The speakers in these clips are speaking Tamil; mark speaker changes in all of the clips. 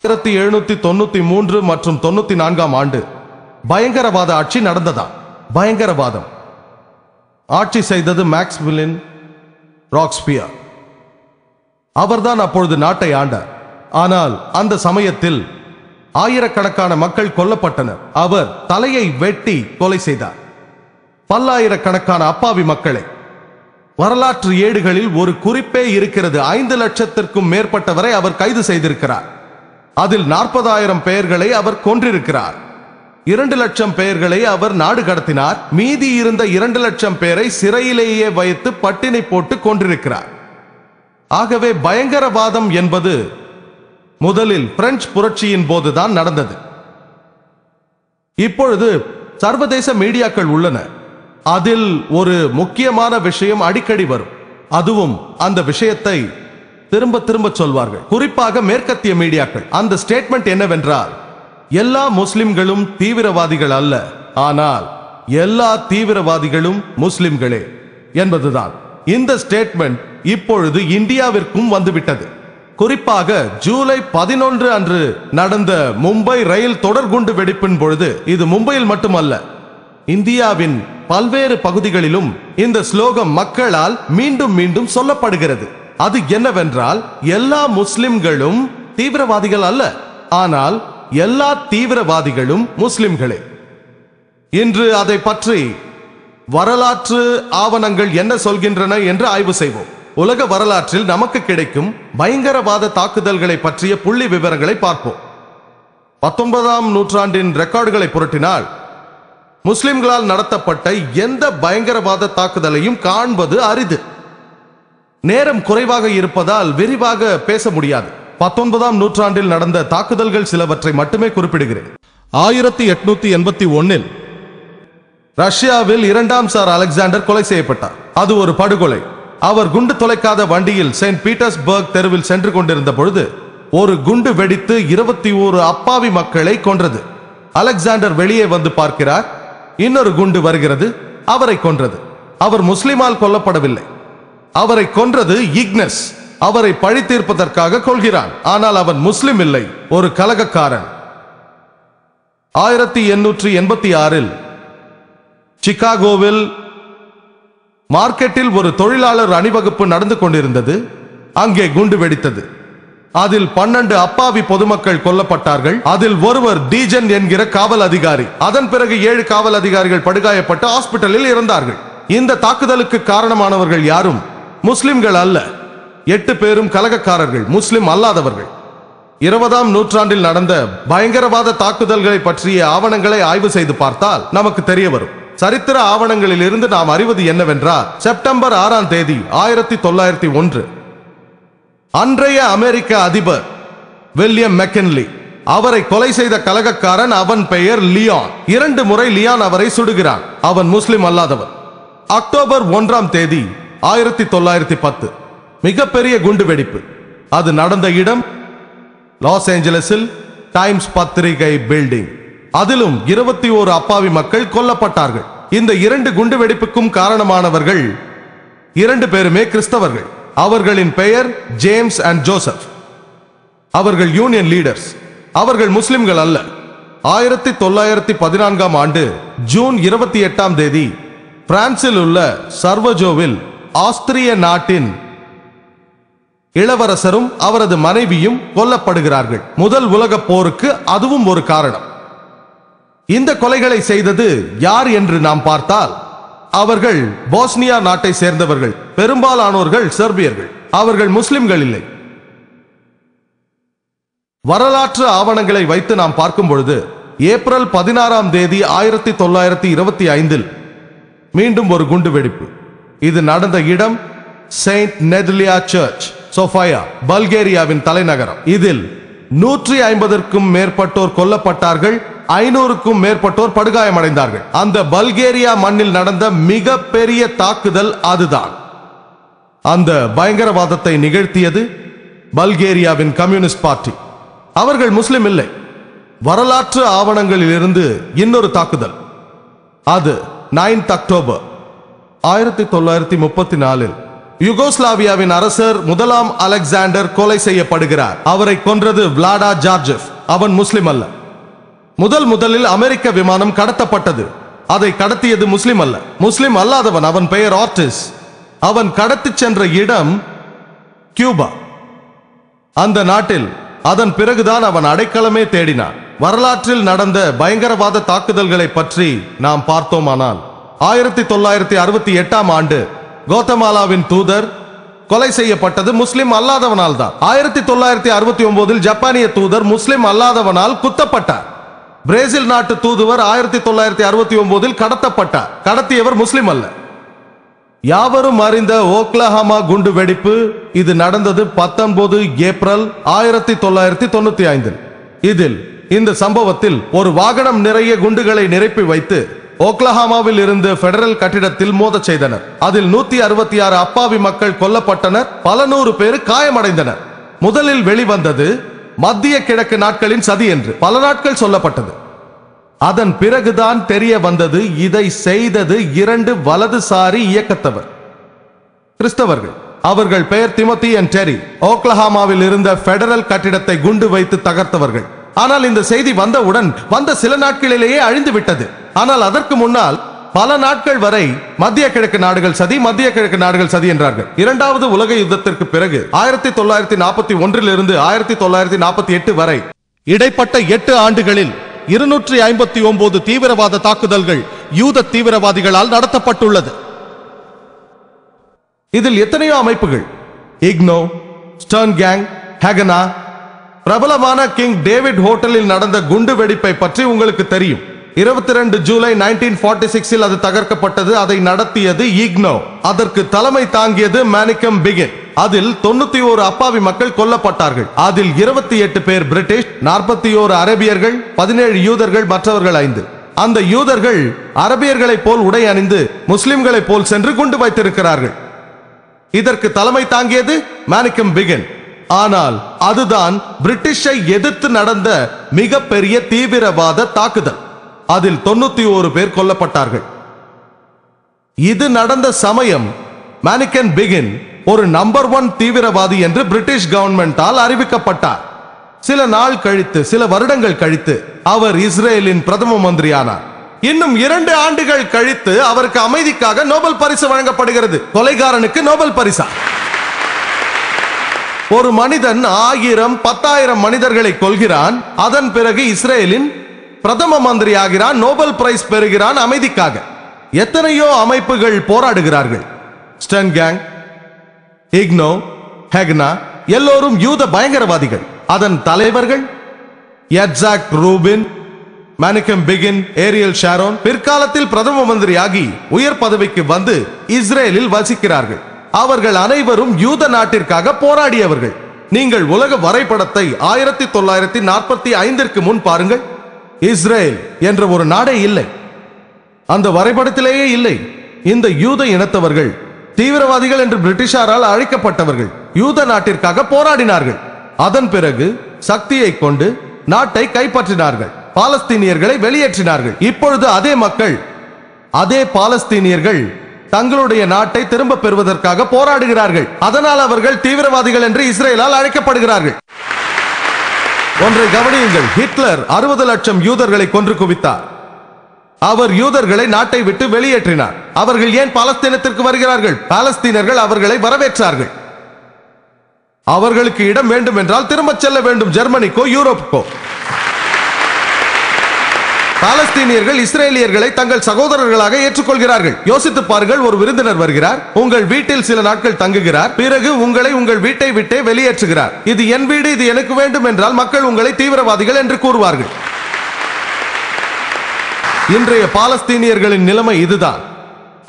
Speaker 1: 1793 மற்றும் 94 ஆண்டு பயங்கரவாத ஆட்சி நடந்ததா? பயங்கரவாதம் ஆட்சி செய்தது மேக்ஸ்மில்லன் ராக்ஸ்பியர். அவர்தான் அப்பொழுது நாட்டை ஆண்டார். ஆனால் அந்த சமயத்தில் ஆயிரக்கணக்கான மக்கள் கொல்லப்பட்டனர். அவர் தலையை வெட்டி கொலை செய்தார். பல்லாயிரக்கணக்கான அப்பாவி மக்களை. வரலாற்று ஏடுகளில் ஒரு குறிப்பே இருக்கிறது. 5 லட்சத்திற்கும் மேற்பட்டவரை அவர் கைது செய்திருக்கிறார். அதில் 40,000 பெயர்களை அவர் கொன்றிருக்கிறார். 2 லட்சம் பெயர்களை அவர் நாடு கடத்தினார். மீதி இருந்த 2 லட்சம் பேரை சிறையிலேயே வைத்து பட்டினி போட்டு கொன்றிருக்கிறார். ஆகவே பயங்கரவாதம் என்பது முதலில் பிரெஞ்சு புரட்சியின் போதுதான் நடந்தது. இப்பொழுது சர்வதேச மீடியாக்கள் உள்ளன. அதில் ஒரு முக்கியமான விஷயம் அடிக்கடி வரும். அதுவும் அந்த விஷயத்தை திரும்ப திரும்ப சொல்வார்கள். குறிப்பாக மேற்கத்திய மீடியாக்கள். அந்த ஸ்டேட்மெண்ட் என்னவென்றால், எல்லா முஸ்லிம்களும் தீவிரவாதிகள் அல்ல, ஆனால் எல்லா தீவிரவாதிகளும் முஸ்லிம்களே என்பதுதான். இந்த ஸ்டேட்மெண்ட் இப்பொழுது இந்தியாவிற்கும் வந்துவிட்டது. குறிப்பாக ஜூலை 11 அன்று நடந்த மும்பை ரயில் தொடர்குண்டு வெடிப்பின் பொழுது, இது மும்பையில் மட்டுமல்ல, இந்தியாவின் பல்வேறு பகுதிகளிலும் இந்த ஸ்லோகம் மக்களால் மீண்டும் மீண்டும் சொல்லப்படுகிறது. அது என்னவென்றால், எல்லா முஸ்லிம்களும் தீவிரவாதிகள் அல்ல, ஆனால் எல்லா தீவிரவாதிகளும் முஸ்லிம்களே. இன்று அதை பற்றி வரலாற்று ஆவணங்கள் என்ன சொல்கின்றன என்று ஆய்வு செய்வோம். உலக வரலாற்றில் நமக்கு கிடைக்கும் பயங்கரவாத தாக்குதல்களை பற்றிய புள்ளி விவரங்களை பார்ப்போம். 19ஆம் நூற்றாண்டின் ரெக்கார்டுகளை புரட்டினால் முஸ்லிம்களால் நடத்தப்பட்ட எந்த பயங்கரவாத தாக்குதலையும் காண்பது அரிது. நேரம் குறைவாக இருப்பதால் விரிவாக பேச முடியாது. 19ஆம் நூற்றாண்டில் நடந்த தாக்குதல்கள் சிலவற்றை மட்டுமே குறிப்பிடுகிறேன். 1881 ரஷ்யாவில் 2ஆம் சார் அலெக்சாண்டர் கொலை செய்யப்பட்டார். அது ஒரு படுகொலை. அவர் குண்டு தொலைக்காத வண்டியில் செயின்ட் பீட்டர்ஸ்பர்க் தெருவில் சென்று கொண்டிருந்த பொழுது ஒரு குண்டு வெடித்து 21 அப்பாவி மக்களை கொன்றது. அலெக்சாண்டர் வெளியே வந்து பார்க்கிறார். இன்னொரு குண்டு வருகிறது, அவரை கொன்றது. அவர் முஸ்லிமால் கொல்லப்படவில்லை, அவரை கொன்றது இக்னஸ். அவரை பழி தீர்ப்பதற்காக கொள்கிறான், ஆனால் அவன் முஸ்லிம் இல்லை, ஒரு கலகக்காரன். 1886 சிகாகோவில் மார்க்கெட்டில் ஒரு தொழிலாளர் அணிவகுப்பு நடந்து கொண்டிருந்தது. அங்கே குண்டு வெடித்தது. அதில் 12 அப்பாவி பொதுமக்கள் கொல்லப்பட்டார்கள். அதில் ஒருவர் டீஜன் என்கிற காவல் அதிகாரி. அதன் பிறகு 7 காவல் அதிகாரிகள் படுகாயப்பட்டு ஹாஸ்பிட்டலில் இருந்தார்கள். இந்த தாக்குதலுக்கு காரணமானவர்கள் யாரும் முஸ்லிம்கள் அல்ல. 8 பேரும் கலகக்காரர்கள், முஸ்லிம் அல்லாதவர்கள். 20ஆம் நூற்றாண்டில் நடந்த பயங்கரவாத தாக்குதல்களை பற்றிய ஆவணங்களை ஆய்வு செய்து பார்த்தால் நமக்கு தெரிய வரும். சரித்திர ஆவணங்களில் இருந்து நாம் அறிவது என்னவென்றால், செப்டம்பர் 6ஆம் தேதி 1901 அன்றைய அமெரிக்க அதிபர் வில்லியம் மெக்கின்லி, அவரை கொலை செய்த கலகக்காரன், அவன் பெயர் லியான். 2 முறை லியான் அவரை சுடுகிறான். அவன் முஸ்லிம் அல்லாதவன். அக்டோபர் 1ஆம் தேதி 1910 மிகப்பெரிய குண்டு வெடிப்பு. அது நடந்த இடம் லாஸ் ஏஞ்சலஸில் டைம்ஸ் பத்திரிகை பில்டிங். அதிலும் 21 அப்பாவி மக்கள் கொல்லப்பட்டார்கள். இந்த 2 குண்டு வெடிப்புக்கும் காரணமானவர்கள் 2 பேருமே கிறிஸ்தவர்கள். அவர்களின் பெயர் ஜேம்ஸ் அண்ட் ஜோசப். அவர்கள் யூனியன் லீடர்ஸ். அவர்கள் முஸ்லிம்கள் அல்ல. 1914ஆம் ஆண்டு ஜூன் 28ஆம் தேதி பிரான்சில் உள்ள சர்வஜோவில் ஆஸ்திரிய நாட்டின் இளவரசரும் அவரது மனைவியும் கொல்லப்படுகிறார்கள். முதல் உலக போருக்கு அதுவும் ஒரு காரணம். இந்த கொலைகளை செய்தது யார் என்று நாம் பார்த்தால், அவர்கள் போஸ்னியா நாட்டை சேர்ந்தவர்கள். பெரும்பாலானோர்கள் செர்பியர்கள். அவர்கள் முஸ்லிம்கள் இல்லை. வரலாற்று ஆவணங்களை வைத்து நாம் பார்க்கும் பொழுது ஏப்ரல் 16ஆம் தேதி 1925 மீண்டும் ஒரு குண்டு வெடிப்பு. இது நடந்த இடம் செயின்ட் நெதலியா சர்ச், சோஃபியா, பல்கேரியாவின் தலைநகரம். இதில் 150க்கும் மேற்பட்டோர் கொல்லப்பட்டார்கள். 500க்கும் மேற்பட்டோர் படுகாயமடைந்தார்கள். அந்த பல்கேரியா மண்ணில் நடந்த மிக பெரிய தாக்குதல் அதுதான். அந்த பயங்கரவாதத்தை நிகழ்த்தியது பல்கேரியாவின் கம்யூனிஸ்ட் பார்ட்டி. அவர்கள் முஸ்லிம் இல்லை. வரலாற்று ஆவணங்களில் இருந்து இன்னொரு தாக்குதல். அது 9 அக்டோபர் 1934 யுகோஸ்லாவியாவின் அரசர் முதலாம் அலெக்சாண்டர் கொலை செய்யப்படுகிறார். அவரை கொன்றது விளாடா ஜார்ஜெஃப். அவன் முஸ்லிம் அல்ல. முதலில் அமெரிக்க விமானம் கடத்தப்பட்டது. அதை கடத்தியது முஸ்லிம் அல்ல, முஸ்லிம் அல்லாதவன். அவன் பெயர் ஆர்டிஸ். அவன் கடத்தி சென்ற இடம் கியூபா. அந்த நாட்டில் அதன் பிறகுதான் அவன் அடைக்கலமே தேடினான். வரலாற்றில் நடந்த பயங்கரவாத தாக்குதல்களை பற்றி நாம் பார்த்தோமானால் 1968ஆம் ஆண்டு கோத்தமாலாவின் தூதர் கொலை செய்யப்பட்டது முஸ்லிம் அல்லாதவனால் தான். 1969இல் ஜப்பானிய தூதர் முஸ்லிம் அல்லாதவனால் குத்தப்பட்டார். பிரேசில் நாட்டு தூதுவர் 1969இல் கடத்தப்பட்டார். கடத்தியவர் முஸ்லிம் அல்ல. யாவரும் அறிந்த ஓக்லஹாமா குண்டு வெடிப்பு, இது நடந்தது 19 ஏப்ரல் 1995. இதில் இந்த சம்பவத்தில் ஒரு வாகனம் நிறைய குண்டுகளை நிரப்பி வைத்து ஓக்லஹாமாவில் இருந்து பெடரல் கட்டிடத்தில் மோதச் செய்தனர். அதில் 166 அப்பாவி மக்கள் கொல்லப்பட்டனர். பல நூறு பேர் காயமடைந்தனர். முதலில் வெளிவந்தது மத்திய கிழக்கு நாட்களின் சதி என்று பல நாட்கள் சொல்லப்பட்டது. அதன் பிறகுதான் தெரிய வந்தது இதை செய்தது 2 வலதுசாரி இயக்கத்தவர், கிறிஸ்தவர்கள். அவர்கள் பெயர் திமோத்தி அண்ட் டெரி. ஓக்லஹாமாவில் இருந்த பெடரல் கட்டிடத்தை குண்டு வைத்து தகர்த்தவர்கள். ஆனால் இந்த செய்தி வந்தவுடன் வந்த சில நாட்களிலேயே அழிந்து விட்டது. ஆனால் அதற்கு முன்னால் பல நாட்கள் வரை மத்திய கிழக்கு நாடுகள் சதி, மத்திய கிழக்கு நாடுகள் சதி என்றார்கள். இரண்டாவது உலக யுத்தத்திற்கு பிறகு 1941 இருந்து 1948 வரை இடைப்பட்ட 8 ஆண்டுகளில் 259 தீவிரவாத தாக்குதல்கள் யூத தீவிரவாதிகளால் நடத்தப்பட்டுள்ளது. இதில் எத்தனையோ அமைப்புகள், இக்னோ, ஸ்டர்ன் கேங், ஹேகனா. பிரபலமான கிங் டேவிட் ஹோட்டலில் நடந்த குண்டு வெடிப்பை பற்றி உங்களுக்கு தெரியும். 22 ஜூலை 1946இல் அது தகர்க்கப்பட்டது. அதை நடத்தியது இக்னோ. அதற்கு தலைமை தாங்கியது மானிக்கம் பிகின். அதில் 91 அப்பாவி மக்கள் கொல்லப்பட்டார்கள். அதில் 28 பேர் பிரிட்டிஷ், 41 அரேபியர்கள், 17 யூதர்கள், மற்றவர்கள் 5. அந்த யூதர்கள் அரபியர்களைப் போல் உடை அணிந்து முஸ்லிம்களைப் போல் சென்று குண்டு வைத்திருக்கிறார்கள். இதற்கு தலைமை தாங்கியது மானிக்கம் பிகின். ஆனால் அதுதான் பிரிட்டிஷை எதிர்த்து நடந்த மிகப்பெரிய தீவிரவாத தாக்குதல். அதில் 91 பேர் கொல்லப்பட்டார்கள். இது நடந்த சமயம் மானிக்கம் பிகின் ஒரு நம்பர் 1 தீவிரவாதி என்று பிரிட்டிஷ் கவர்மெண்டால் அறிவிக்கப்பட்டார். சில நாள் கழித்து, சில வருடங்கள் கழித்து அவர் இஸ்ரேலின் பிரதம மந்திரியானார். இன்னும் 2 ஆண்டுகள் கழித்து அவருக்கு அமைதிக்காக நோபல் பரிசு வழங்கப்படுகிறது. கொலைகாரனுக்கு நோபல் பரிசா? ஒரு மனிதன் 1000, 10,000 மனிதர்களை கொல்கிறான். அதன் பிறகு இஸ்ரேலின் பிரதம மந்திரி ஆகிறான், நோபல் பிரைஸ் பெறுகிறான் அமைதிக்காக. எத்தனையோ அமைப்புகள் போராடுகிறார்கள். ஸ்டர்ன் கேங், இக்னோ, ஹேகனா எல்லோரும் யூத பயங்கரவாதிகள். அதன் தலைவர்கள் யட்சாக் Rubin, Manickam begin, Ariel Sharon பிற்காலத்தில் பிரதம மந்திரியாகி உயர் பதவிக்கு வந்து இஸ்ரேலில் வசிக்கிறார்கள். அவர்கள் அனைவரும் யூத நாட்டிற்காக போராடியவர்கள். நீங்கள் உலக வரைபடத்தை 1945ற்கு முன் பாருங்கள். இஸ்ரேல் என்ற ஒரு நாடே இல்லை, அந்த வரைபடத்திலேயே இல்லை. இந்த யூத இனத்தவர்கள் தீவிரவாதிகள் என்று பிரிட்டிஷாரால் அழைக்கப்பட்டவர்கள் யூத நாட்டிற்காக போராடினார்கள். அதன் பிறகு சக்தியை கொண்டு நாட்டை கைப்பற்றினார்கள், பாலஸ்தீனியர்களை வெளியேற்றினார்கள். இப்பொழுது அதே மக்கள், அதே பாலஸ்தீனியர்கள் தங்களுடைய நாட்டை திரும்ப பெறுவதற்காக போராடுகிறார்கள். அதனால் அவர்கள் தீவிரவாதிகள் என்று இஸ்ரேலால் அழைக்கப்படுகிறார்கள். ஒன்றை கவனியுங்கள், ஹிட்லர் 60 லட்சம் யூதர்களை கொன்று குவித்தார். அவர் யூதர்களை நாட்டை விட்டு வெளியேற்றினார். அவர்கள் ஏன் பாலஸ்தீனத்திற்கு வருகிறார்கள்? பாலஸ்தீனர்கள் அவர்களை வரவேற்றார்கள். அவர்களுக்கு இடம் வேண்டும் என்றால் திரும்ப செல்ல வேண்டும், ஜெர்மனிக்கோ யூரோப்புக்கோ. பாலஸ்தீனியர்கள் இஸ்ரேலியர்களை தங்கள் சகோதரர்களாக ஏற்றுக்கொள்கிறார்கள். யோசித்து பாருங்கள், ஒரு விருந்தினர் வருகிறார், உங்கள் வீட்டில் சில நாட்கள் தங்குகிறார், பிறகு உங்களை உங்கள் வீட்டை விட்டே வெளியேற்றுகிறார். இது என் வீடு, இது எனக்கு வேண்டும் என்றால் மக்கள் உங்களை தீவிரவாதிகள் என்று கூறுவார்கள். இன்றைய பாலஸ்தீனியர்களின் நிலைமை இதுதான்.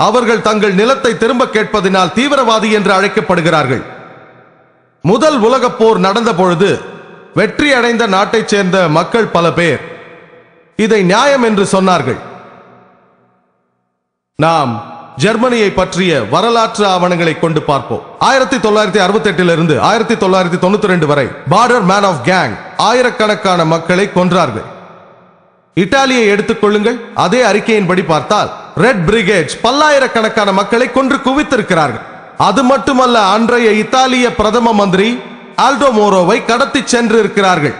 Speaker 1: அவர்கள் தங்கள் நிலத்தை திரும்ப கேட்பதினால் தீவிரவாதி என்று அழைக்கப்படுகிறார்கள். முதல் உலகப் போர் நடந்த பொழுது வெற்றி அடைந்த நாட்டைச் சேர்ந்த மக்கள் பல பேர் இதை நியாயம் என்று சொன்னார்கள். நாம் ஜெர்மனியை பற்றிய வரலாற்று ஆவணங்களை கொண்டு பார்ப்போம். 1968 1992 வரை பார்டர் மேன் ஆஃப் கேங் ஆயிரக்கணக்கான மக்களை கொன்றார்கள். இத்தாலியை எடுத்துக் கொள்ளுங்கள். அதே அறிக்கையின்படி பார்த்தால் ரெட் பிரிகேட்ஸ் பல்லாயிரக்கணக்கான மக்களை கொன்று குவித்திருக்கிறார்கள். அது மட்டுமல்ல, அன்றைய இத்தாலிய பிரதம மந்திரி ஆல்டோ மோரோவை கடத்தி சென்று இருக்கிறார்கள்.